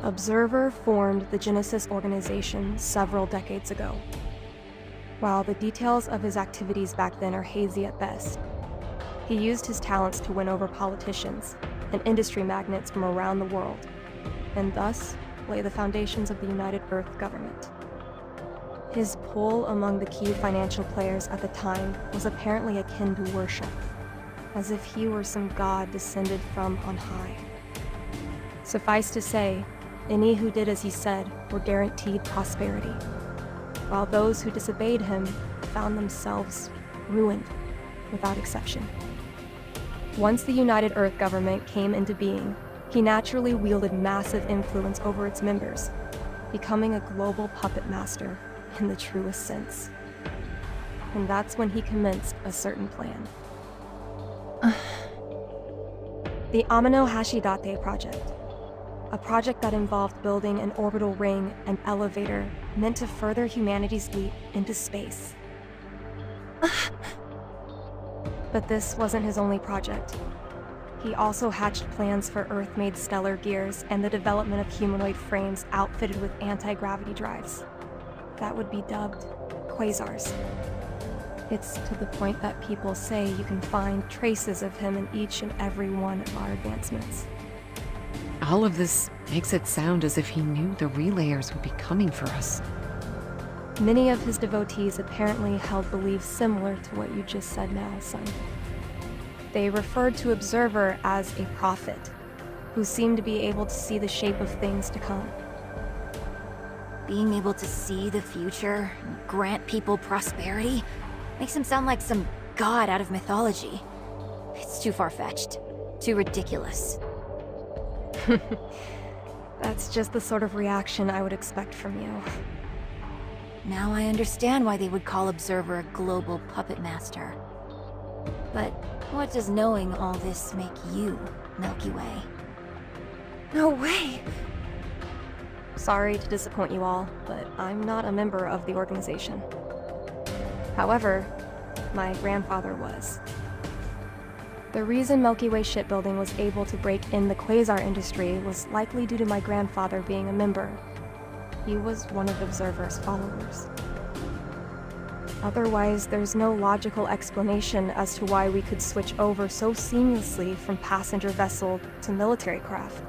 Observer formed the Genesis organization several decades ago. While the details of his activities back then are hazy at best, he used his talents to win over politicians and industry magnates from around the world, and thus lay the foundations of the United Earth government. His pull among the key financial players at the time was apparently akin to worship, as if he were some god descended from on high. Suffice to say, any who did as he said were guaranteed prosperity, while those who disobeyed him found themselves ruined without exception. Once the United Earth government came into being, he naturally wielded massive influence over its members, becoming a global puppet master in the truest sense. And that's when he commenced a certain plan. The Amano Hashidate project. A project that involved building an orbital ring and elevator meant to further humanity's leap into space. But this wasn't his only project. He also hatched plans for Earth-made stellar gears and the development of humanoid frames outfitted with anti-gravity drives. That would be dubbed quasars. It's to the point that people say you can find traces of him in each and every one of our advancements. All of this makes it sound as if he knew the relayers would be coming for us. Many of his devotees apparently held beliefs similar to what you just said now, son. They referred to Observer as a prophet, who seemed to be able to see the shape of things to come. Being able to see the future and grant people prosperity makes him sound like some god out of mythology. It's too far-fetched, too ridiculous. That's just the sort of reaction I would expect from you. Now I understand why they would call Observer a global puppet master. But what does knowing all this make you, Milky Way? No way! Sorry to disappoint you all, but I'm not a member of the organization. However, my grandfather was. The reason Milky Way shipbuilding was able to break in the quasar industry was likely due to my grandfather being a member. He was one of Observer's followers. Otherwise, there's no logical explanation as to why we could switch over so seamlessly from passenger vessel to military craft.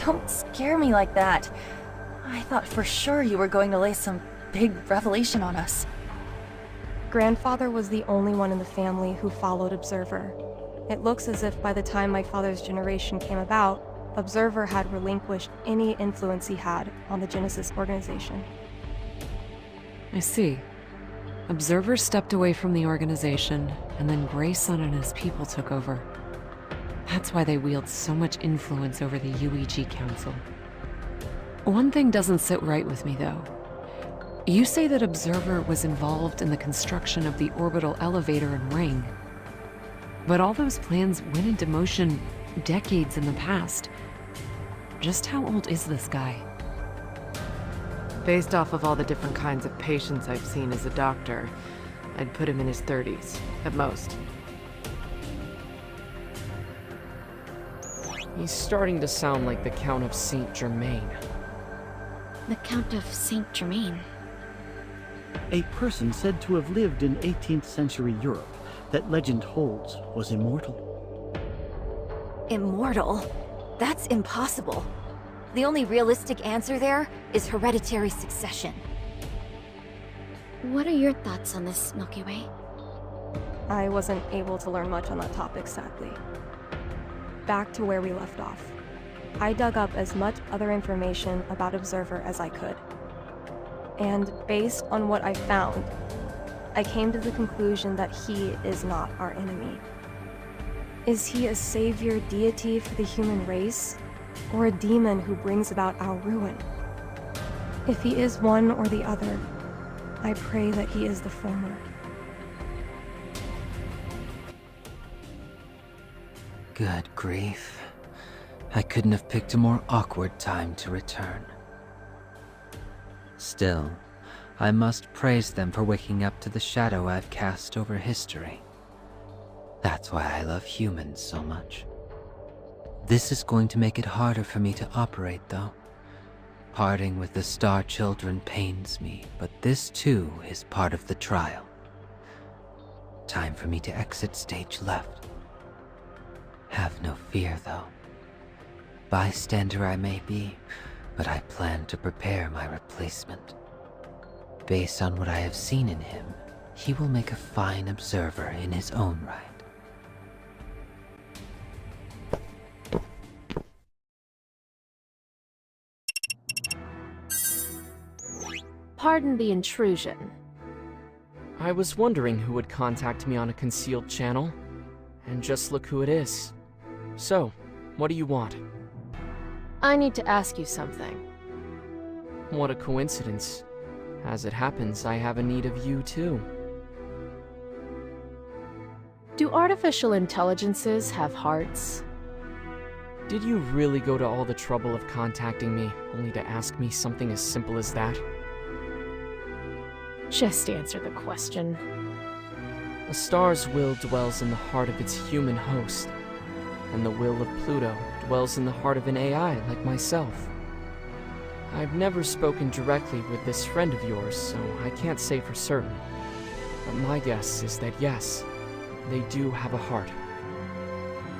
Don't scare me like that. I thought for sure you were going to lay some big revelation on us. Grandfather was the only one in the family who followed Observer. It looks as if by the time my father's generation came about, Observer had relinquished any influence he had on the Genesis organization. I see. Observer stepped away from the organization, and then Grayson and his people took over. That's why they wield so much influence over the UEG Council. One thing doesn't sit right with me, though. You say that Observer was involved in the construction of the orbital elevator and ring. But all those plans went into motion decades in the past. Just how old is this guy? Based off of all the different kinds of patients I've seen as a doctor, I'd put him in his 30s, at most. He's starting to sound like the Count of Saint Germain. The Count of Saint Germain. A person said to have lived in 18th century Europe that legend holds was immortal. Immortal? That's impossible. The only realistic answer there is hereditary succession. What are your thoughts on this, Milky Way? I wasn't able to learn much on that topic, sadly. Back to where we left off. I dug up as much other information about Observer as I could. And based on what I found, I came to the conclusion that he is not our enemy. Is he a savior deity for the human race, or a demon who brings about our ruin? If he is one or the other, I pray that he is the former. Good grief. I couldn't have picked a more awkward time to return. Still, I must praise them for waking up to the shadow I've cast over history. That's why I love humans so much. This is going to make it harder for me to operate, though. Parting with the Star Children pains me, but this too is part of the trial. Time for me to exit stage left. Have no fear, though. Bystander I may be, but I plan to prepare my replacement. Based on what I have seen in him, he will make a fine observer in his own right. Pardon the intrusion. I was wondering who would contact me on a concealed channel, and just look who it is. So, what do you want? I need to ask you something. What a coincidence. As it happens, I have a need of you too. Do artificial intelligences have hearts? Did you really go to all the trouble of contacting me, only to ask me something as simple as that? Just answer the question. A star's will dwells in the heart of its human host, and the will of Pluto dwells in the heart of an AI like myself. I've never spoken directly with this friend of yours, so I can't say for certain. But my guess is that yes, they do have a heart.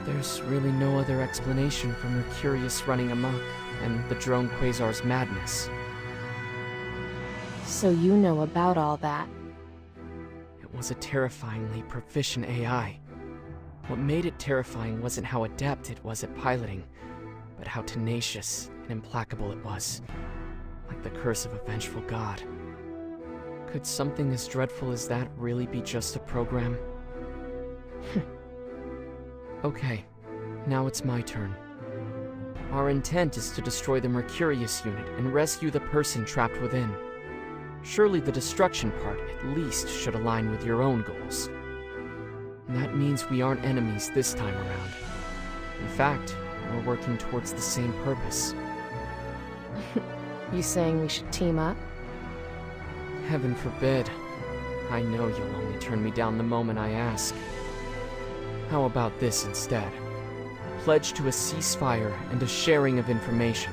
There's really no other explanation for Mercurius running amok and the drone Quasar's madness. So you know about all that. It was a terrifyingly proficient AI. What made it terrifying wasn't how adept it was at piloting, but how tenacious and implacable it was. Like the curse of a vengeful god. Could something as dreadful as that really be just a program? Okay, now it's my turn. Our intent is to destroy the Mercurius unit and rescue the person trapped within. Surely the destruction part at least should align with your own goals. And that means we aren't enemies this time around. In fact, we're working towards the same purpose. You saying we should team up? Heaven forbid. I know you'll only turn me down the moment I ask. How about this instead? Pledge to a ceasefire and a sharing of information.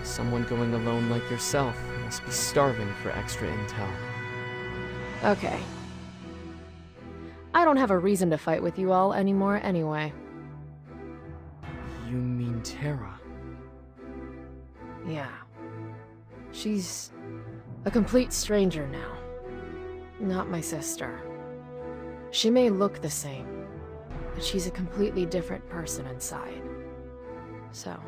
Someone going alone like yourself must be starving for extra intel. Okay. I don't have a reason to fight with you all anymore anyway. You mean Terra? Yeah. She's a complete stranger now. Not my sister. She may look the same, but she's a completely different person inside. So,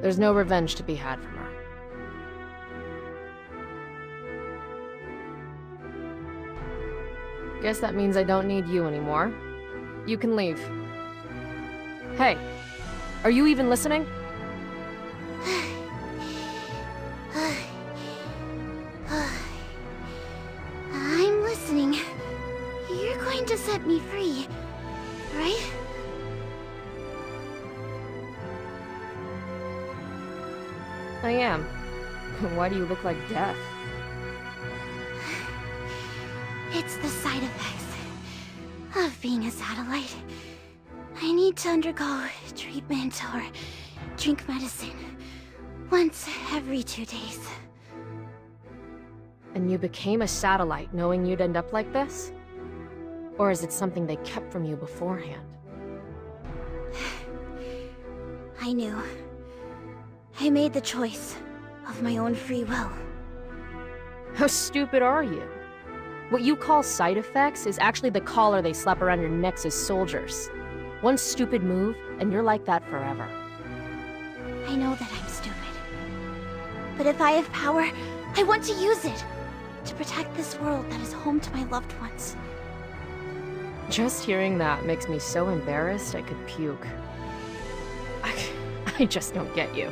there's no revenge to be had from her. Guess that means I don't need you anymore. You can leave. Hey, are you even listening? I'm listening. You're going to set me free, right? I am. Why do you look like death? It's the side effects of being a satellite. I need to undergo treatment or drink medicine once every 2 days. And you became a satellite knowing you'd end up like this? Or is it something they kept from you beforehand? I knew. I made the choice of my own free will. How stupid are you? What you call side effects is actually the collar they slap around your necks as soldiers. One stupid move, and you're like that forever. I know that I'm stupid. But if I have power, I want to use it. To protect this world that is home to my loved ones. Just hearing that makes me so embarrassed I could puke. I just don't get you.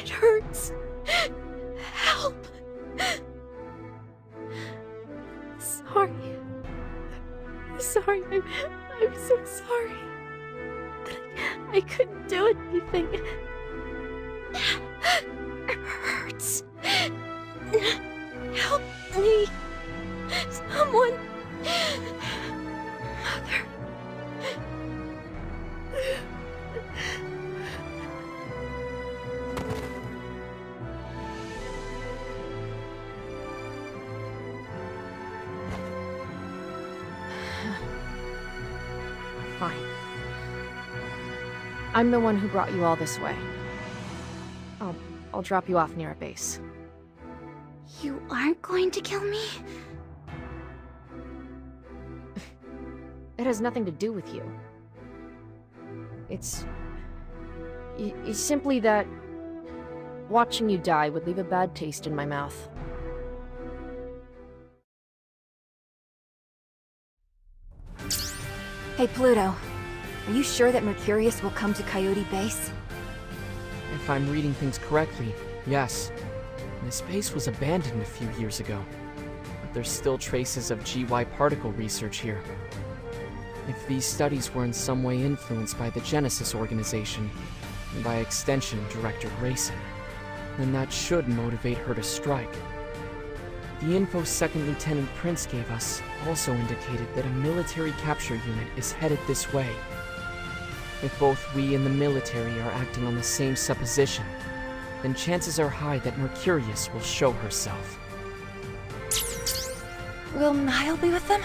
It hurts. Help. Sorry. I'm sorry. I'm so sorry. I couldn't do anything. It hurts. Help me. Someone. Mother. Fine. I'm the one who brought you all this way. I'll drop you off near a base. You aren't going to kill me? It has nothing to do with you. It's simply that watching you die would leave a bad taste in my mouth. Hey, Pluto. Are you sure that Mercurius will come to Coyote Base? If I'm reading things correctly, yes. This base was abandoned a few years ago, but there's still traces of GY particle research here. If these studies were in some way influenced by the Genesis organization, and by extension Director Grayson, then that should motivate her to strike. The info Second Lieutenant Prince gave us also indicated that a military capture unit is headed this way. If both we and the military are acting on the same supposition, then chances are high that Mercurius will show herself. Will Nile be with them?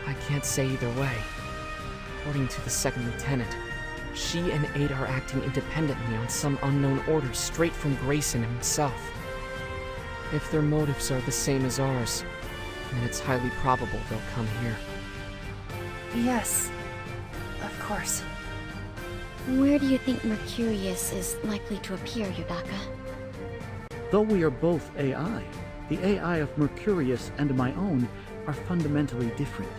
I can't say either way. According to the Second Lieutenant, she and Ada are acting independently on some unknown orders straight from Grayson himself. If their motives are the same as ours, then it's highly probable they'll come here. Yes, of course. Where do you think Mercurius is likely to appear, Yudaka? Though we are both AI, the AI of Mercurius and my own are fundamentally different.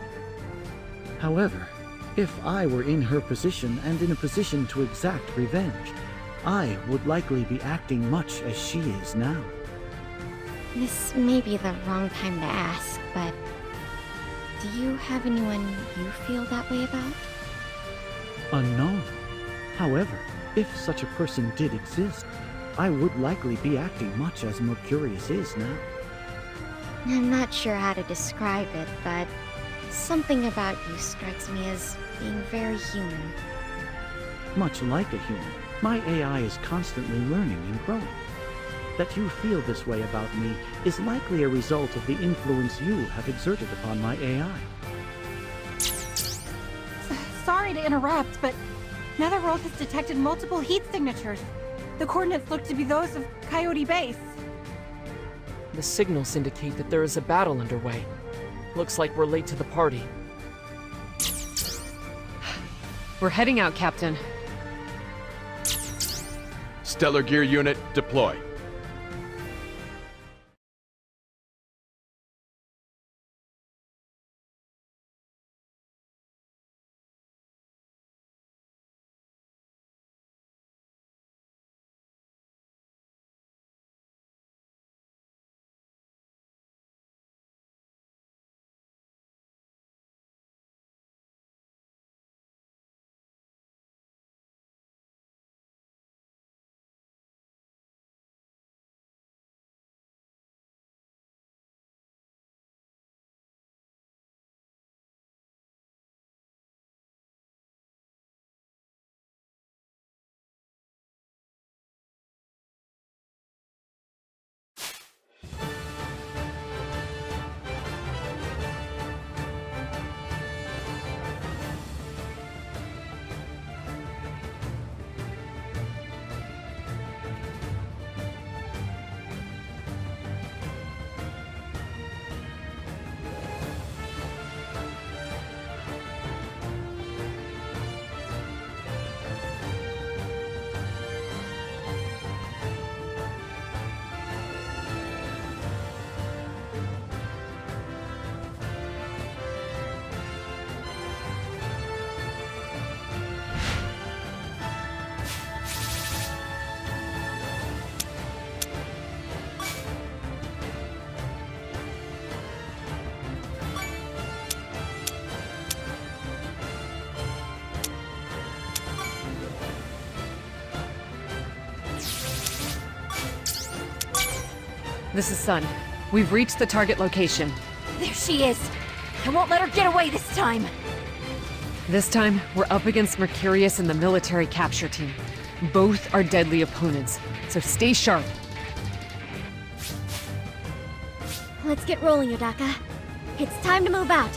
However, if I were in her position and in a position to exact revenge, I would likely be acting much as she is now. This may be the wrong time to ask, but do you have anyone you feel that way about? Unknown. However, if such a person did exist, I would likely be acting much as Mercurius is now. I'm not sure how to describe it, but something about you strikes me as being very human. Much like a human, my AI is constantly learning and growing. That you feel this way about me is likely a result of the influence you have exerted upon my AI. Sorry to interrupt, but Netherworld has detected multiple heat signatures. The coordinates look to be those of Coyote Base. The signals indicate that there is a battle underway. Looks like we're late to the party. We're heading out, Captain. Stellar Gear Unit, deploy. This is Sun. We've reached the target location. There she is. I won't let her get away this time. This time, we're up against Mercurius and the military capture team. Both are deadly opponents, so stay sharp. Let's get rolling, Yodaka. It's time to move out.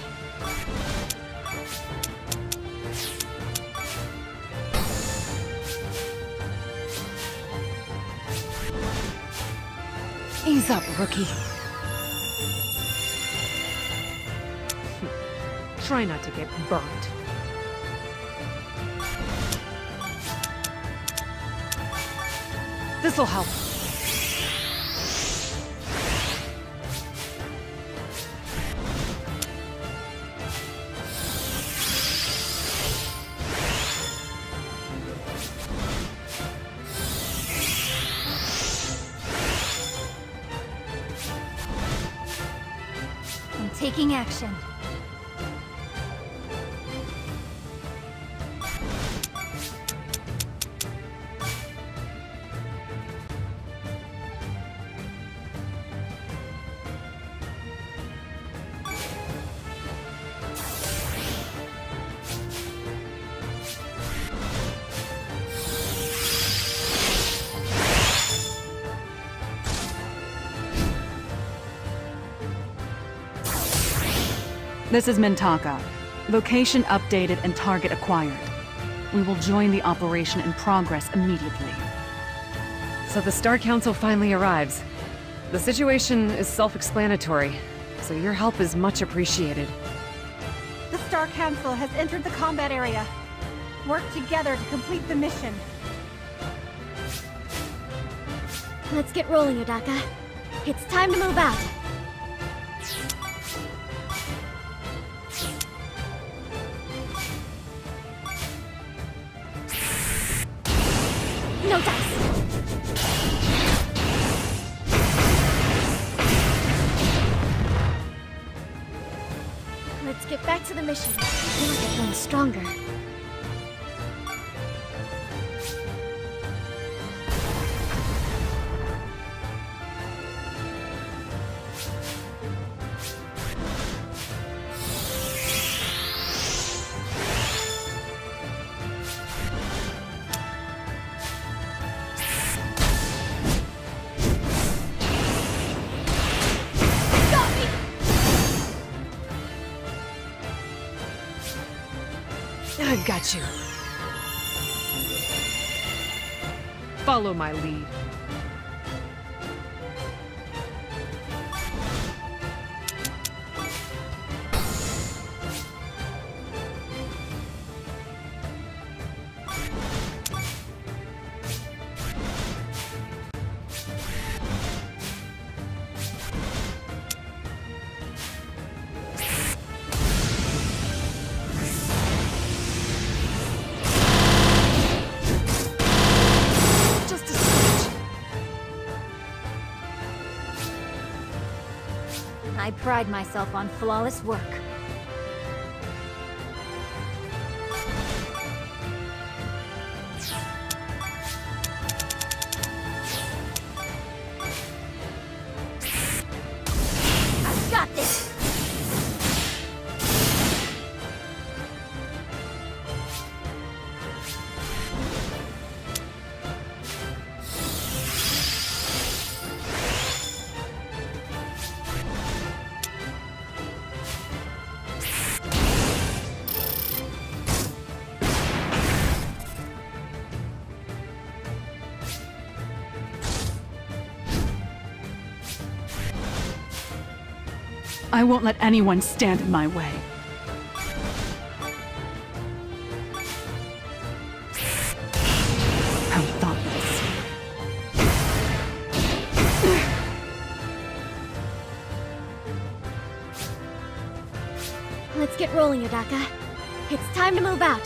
Ease up, rookie. Try not to get burnt. This'll help. I'm taking action. This is Mintaka. Location updated and target acquired. We will join the operation in progress immediately. So the Star Council finally arrives. The situation is self-explanatory, so your help is much appreciated. The Star Council has entered the combat area. Work together to complete the mission. Let's get rolling, Yodaka. It's time to move out. No dice! Let's get back to the mission. I feel like I've grown stronger. I've got you. Follow my lead. I pride myself on flawless work. I've got this! I won't let anyone stand in my way. How thoughtless. Let's get rolling, Yodaka. It's time to move out.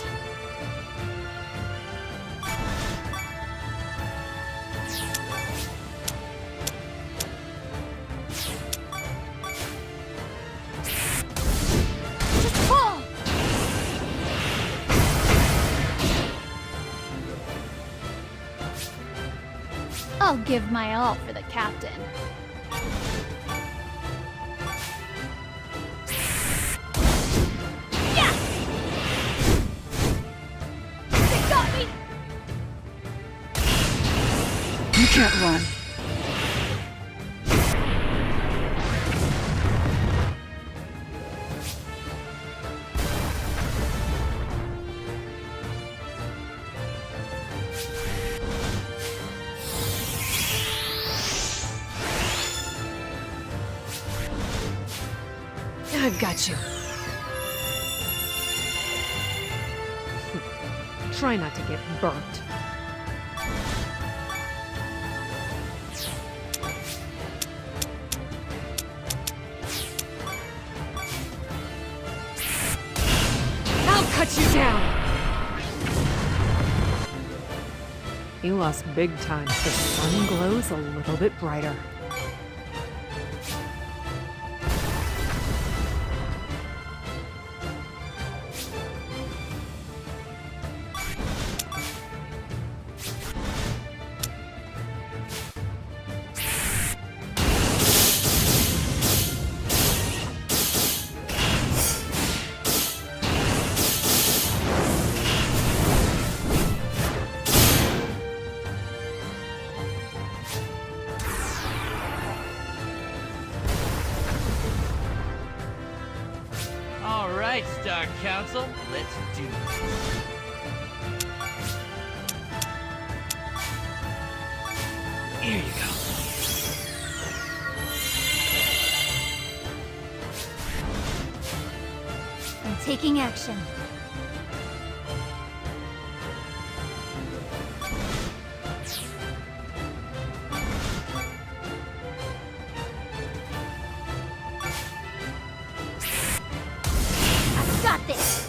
I'll give my all for the captain. can't run. I've got you. Try not to get burnt. I'll cut you down! You lost big time. The sun glows a little bit brighter. All right, Star Council, let's do this. Here you go. I'm taking action. I've got this!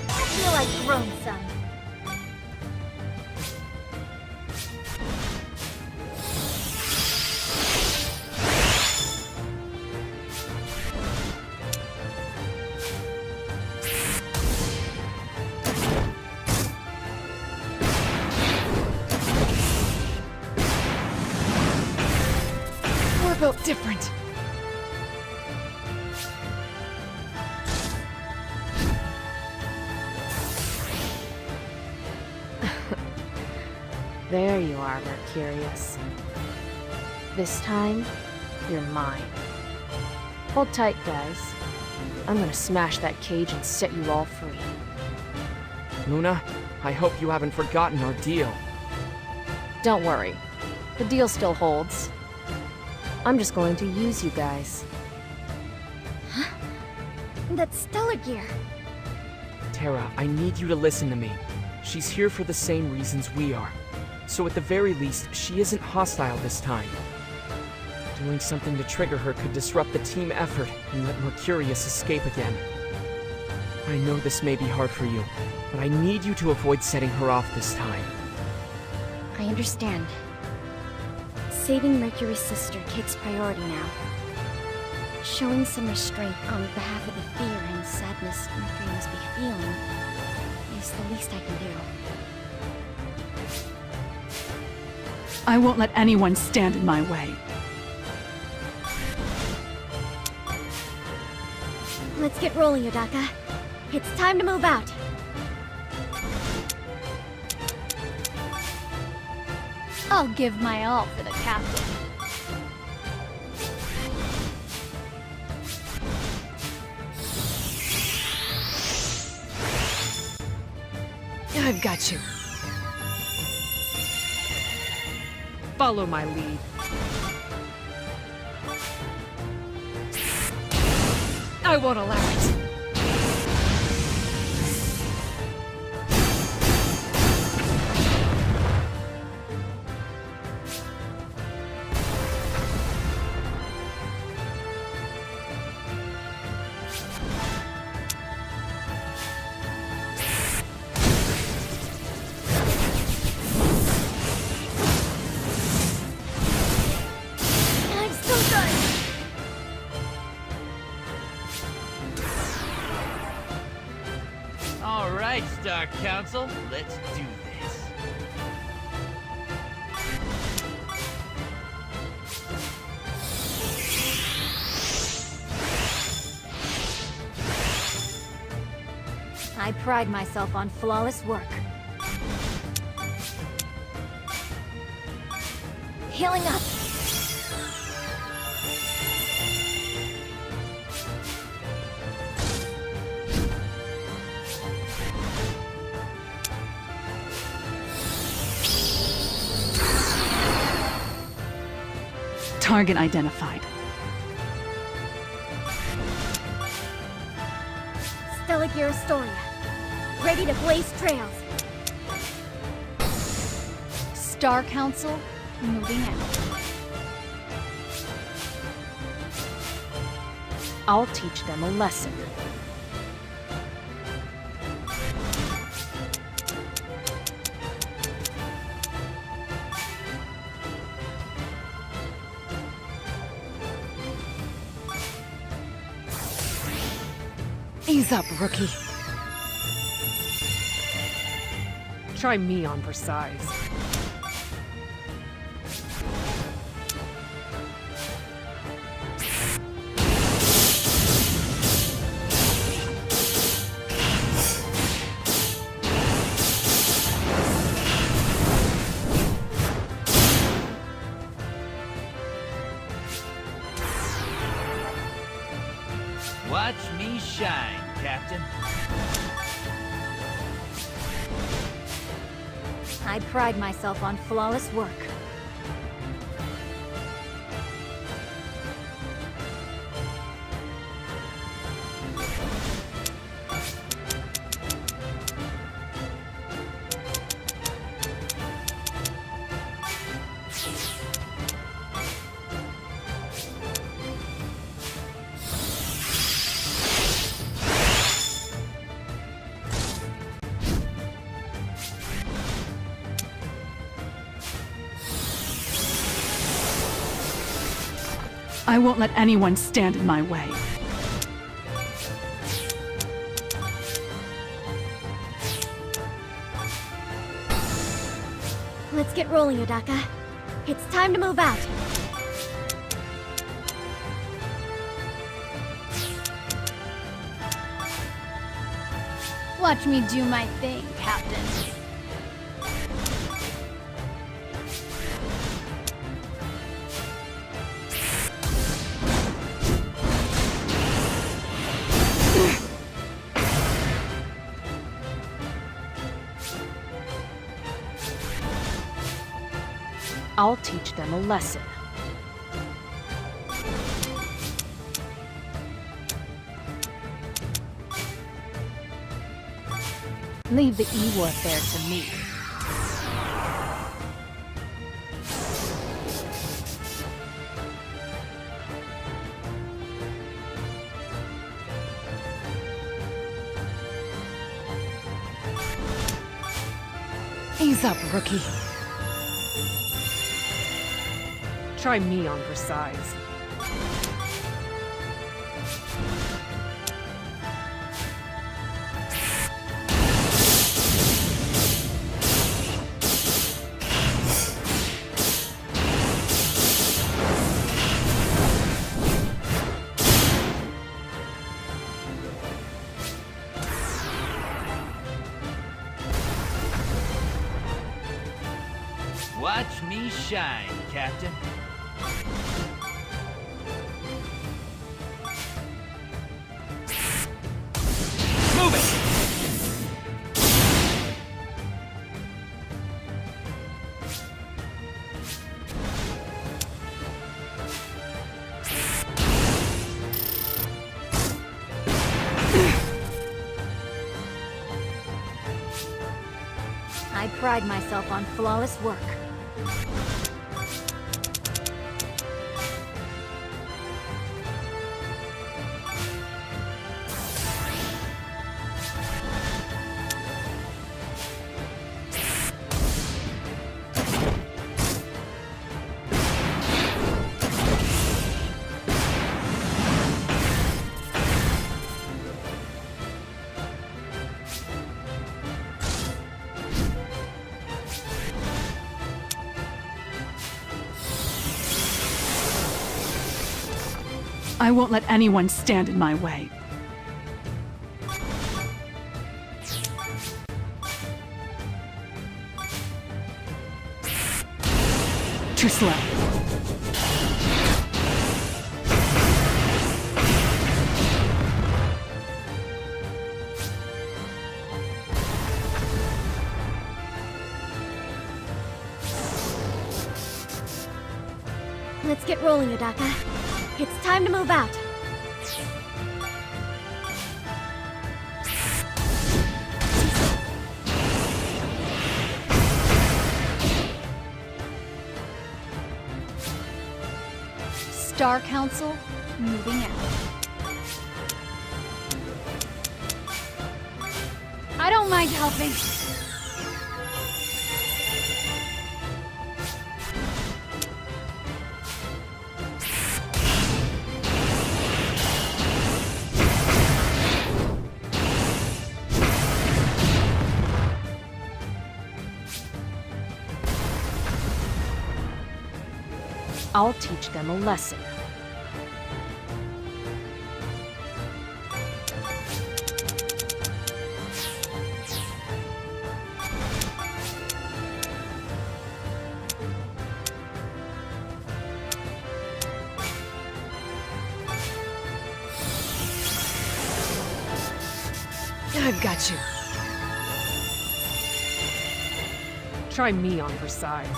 I feel I've grown some. We're built different. There you are, Mercurius. This time, you're mine. Hold tight, guys. I'm gonna smash that cage and set you all free. Luna, I hope you haven't forgotten our deal. Don't worry. The deal still holds. I'm just going to use you guys. That's stellar gear. Terra, I need you to listen to me. She's here for the same reasons we are. So at the very least, she isn't hostile this time. Doing something to trigger her could disrupt the team effort and let Mercurius escape again. I know this may be hard for you, but I need you to avoid setting her off this time. I understand. Saving Mercury's sister takes priority now. Showing some restraint on behalf of the fear and sadness Mercury must be feeling is the least I can do. I won't let anyone stand in my way. Let's get rolling, Yodaka. It's time to move out. I'll give my all for the captain. I've got you. Follow my lead. I won't allow it. All right, Star Council, let's do this. I pride myself on flawless work. Healing up. Target identified. Stella Gear Astoria. Ready to blaze trails. Star Council, moving out. I'll teach them a lesson. Ease up, rookie. Try me on for size. Watch me shine, Captain. I pride myself on flawless work. I won't let anyone stand in my way. Let's get rolling, Odaka. It's time to move out. Watch me do my thing, Captain. I'll teach them a lesson. Leave the E-warfare to me. Ease up, rookie. Try me on for size. Watch me shine, Captain. Move it! I pride myself on flawless work. I won't let anyone stand in my way. Too slow. Let's get rolling, Yodaka. It's time to move out. Star Council, moving out. I don't mind helping. I'll teach them a lesson. I've got you. Try me on for size.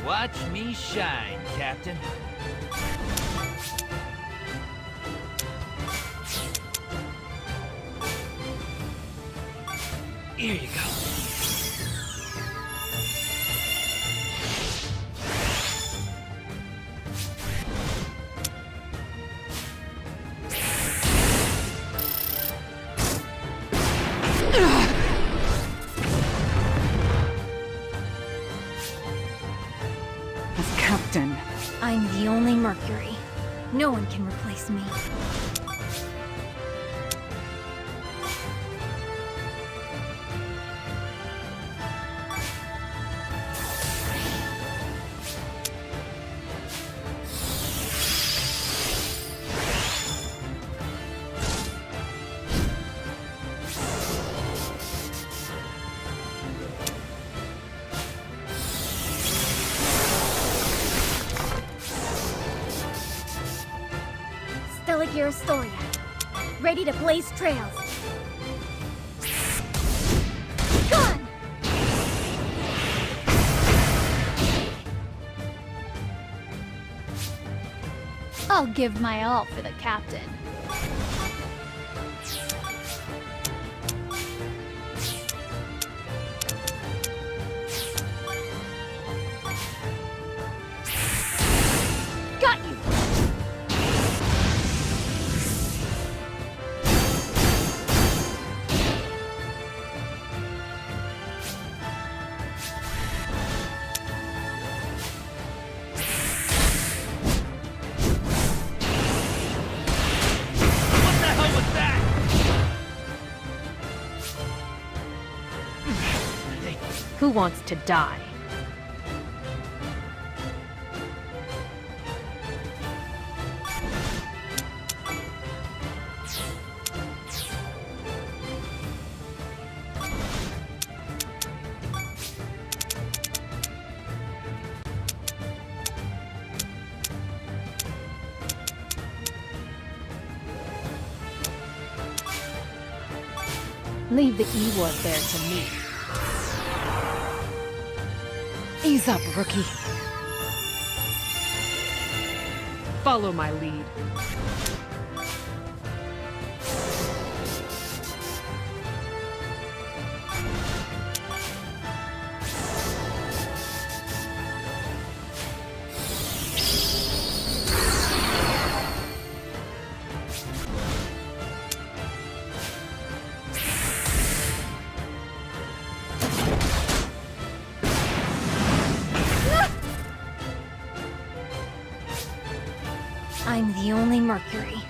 Watch me shine, Captain. Here you go. As captain, I'm the only Mercury. No one can replace me. Stellar Astoria. Ready to blaze trails. Gone! I'll give my all for the captain. Got you! Who wants to die? Leave the E-Word there to me. Ease up, rookie. Follow my lead. I'm the only Mercury.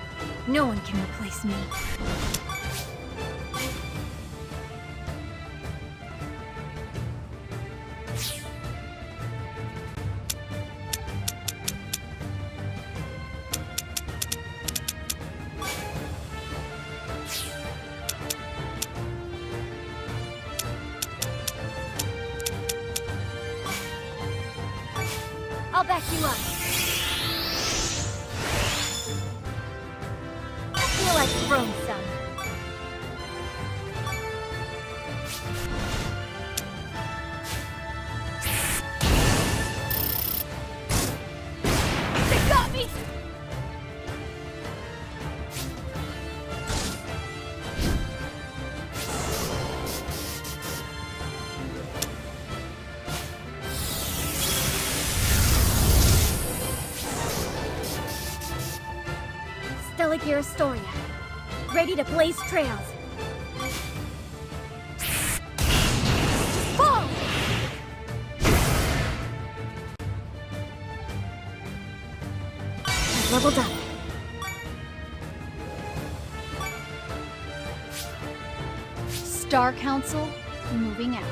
No one can replace me. I'll back you up. I feel like throwing some. They got me! Stellar Astoria, ready to blaze trails. Fall! I've leveled up. Star Council, moving out.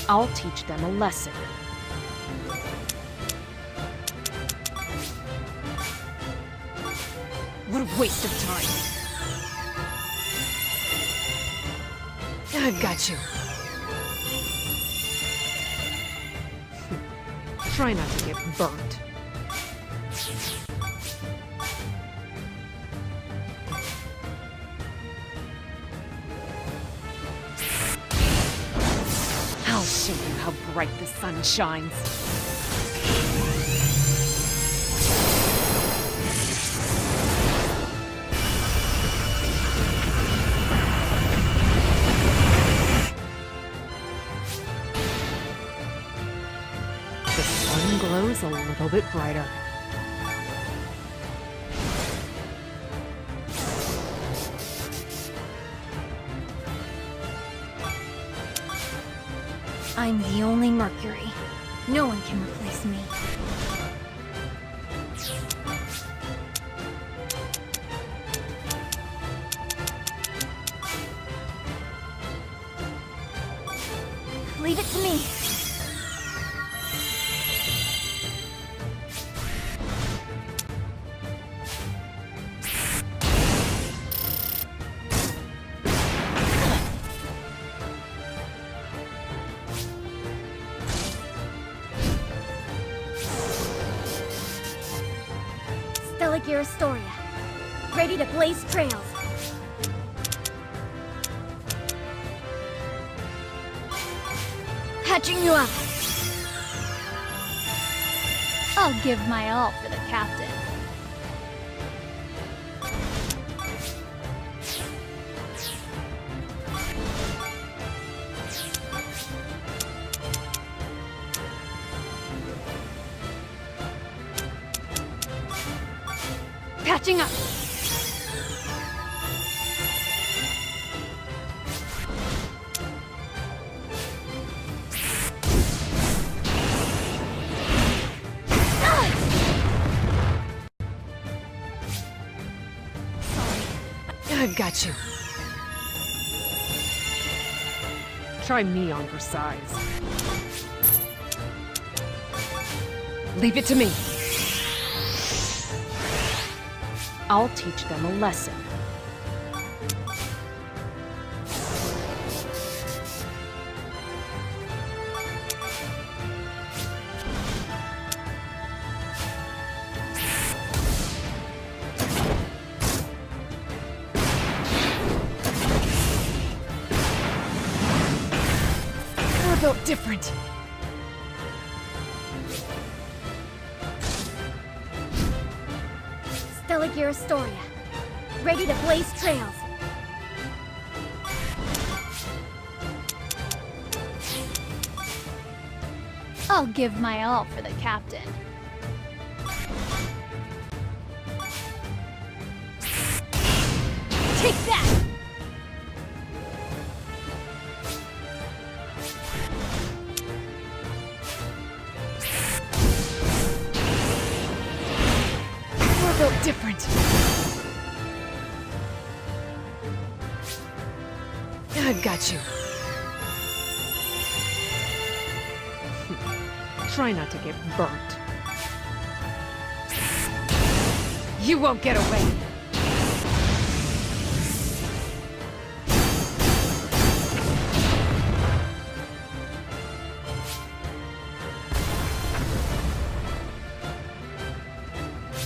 I'll teach them a lesson. What a waste of time. I've got you. Try not to get burnt. I'll show you how bright the sun shines. The sun glows a little bit brighter. I'm the only Mercury. No one can replace me. Leave it to me. Stellar Astoria, ready to blaze trails. Patching you up. I'll give my all for the captain. Patching up. I've got you. Try me on for size. Leave it to me. I'll teach them a lesson. We're built different. Stellar Astoria, ready to blaze trails. I'll give my all for the captain. Take that! We're built different. I've got you. Try not to get burnt. You won't get away.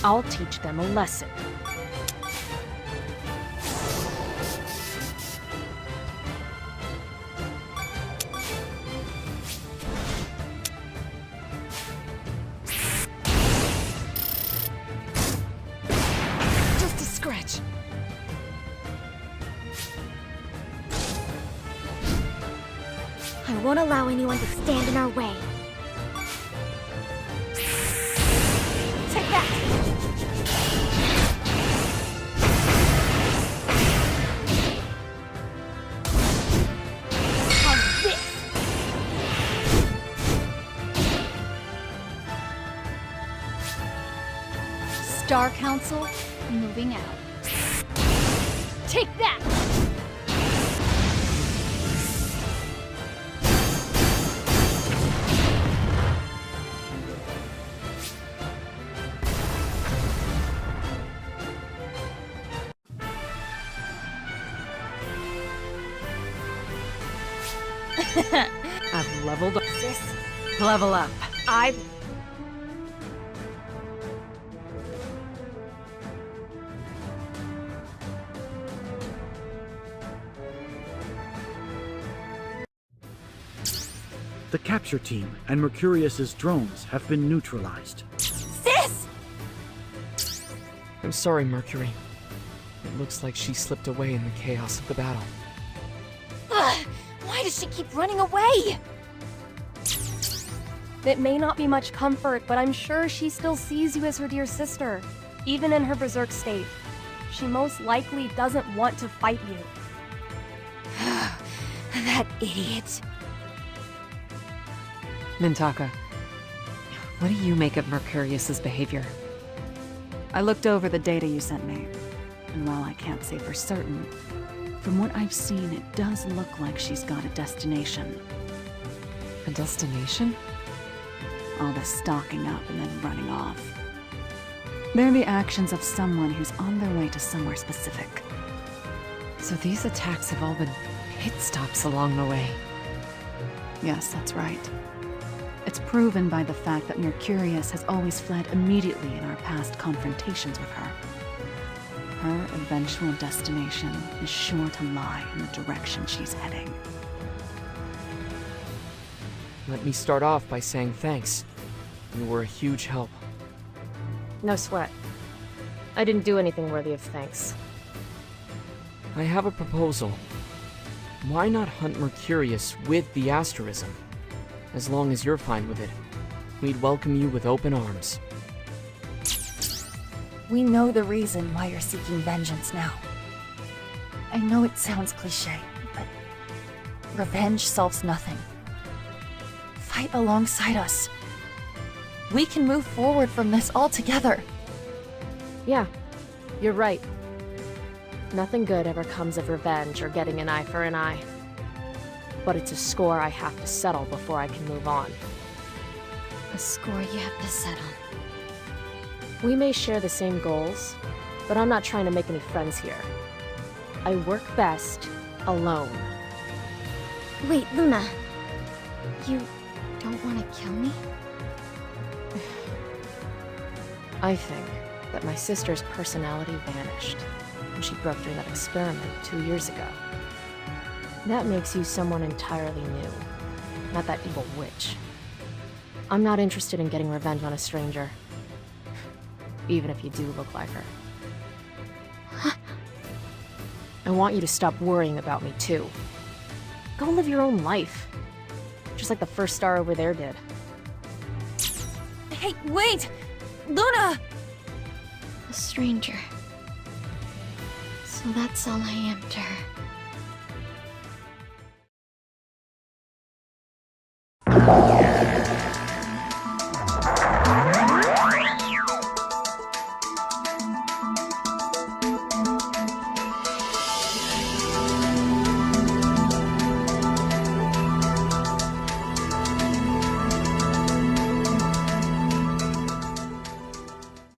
I'll teach them a lesson. Just a scratch. I won't allow anyone to stand in our way. Take that! How's this? Star Council, moving out. Take that! I've leveled up. Sis, Level up. The capture team and Mercurius's drones have been neutralized. sis! I'm sorry, Mercury. It looks like she slipped away in the chaos of the battle. Ugh, why does she keep running away? It may not be much comfort, but I'm sure she still sees you as her dear sister, even in her berserk state. She most likely doesn't want to fight you. That idiot. Mintaka, what do you make of Mercurius's behavior? I looked over the data you sent me, and while I can't say for certain, from what I've seen, it does look like she's got a destination. A destination? All the stalking up and then running off. They're the actions of someone who's on their way to somewhere specific. So these attacks have all been pit stops along the way. Yes, that's right. It's proven by the fact that Mercurius has always fled immediately in our past confrontations with her. Her eventual destination is sure to lie in the direction she's heading. Let me start off by saying thanks. You were a huge help. No sweat. I didn't do anything worthy of thanks. I have a proposal. Why not hunt Mercurius with the asterism? As long as you're fine with it, we'd welcome you with open arms. We know the reason why you're seeking vengeance now. I know it sounds cliché, but revenge solves nothing. Fight alongside us. We can move forward from this all together. Yeah, you're right. Nothing good ever comes of revenge or getting an eye for an eye. But it's a score I have to settle before I can move on. A score you have to settle. We may share the same goals, but I'm not trying to make any friends here. I work best alone. Wait, Luna. You don't want to kill me? I think that my sister's personality vanished when she broke through that experiment 2 years ago. That makes you someone entirely new, not that evil witch. I'm not interested in getting revenge on a stranger, even if you do look like her. I want you to stop worrying about me too. Go live your own life, just like the first star over there did. Hey, wait! Luna! A stranger. So that's all I am to her.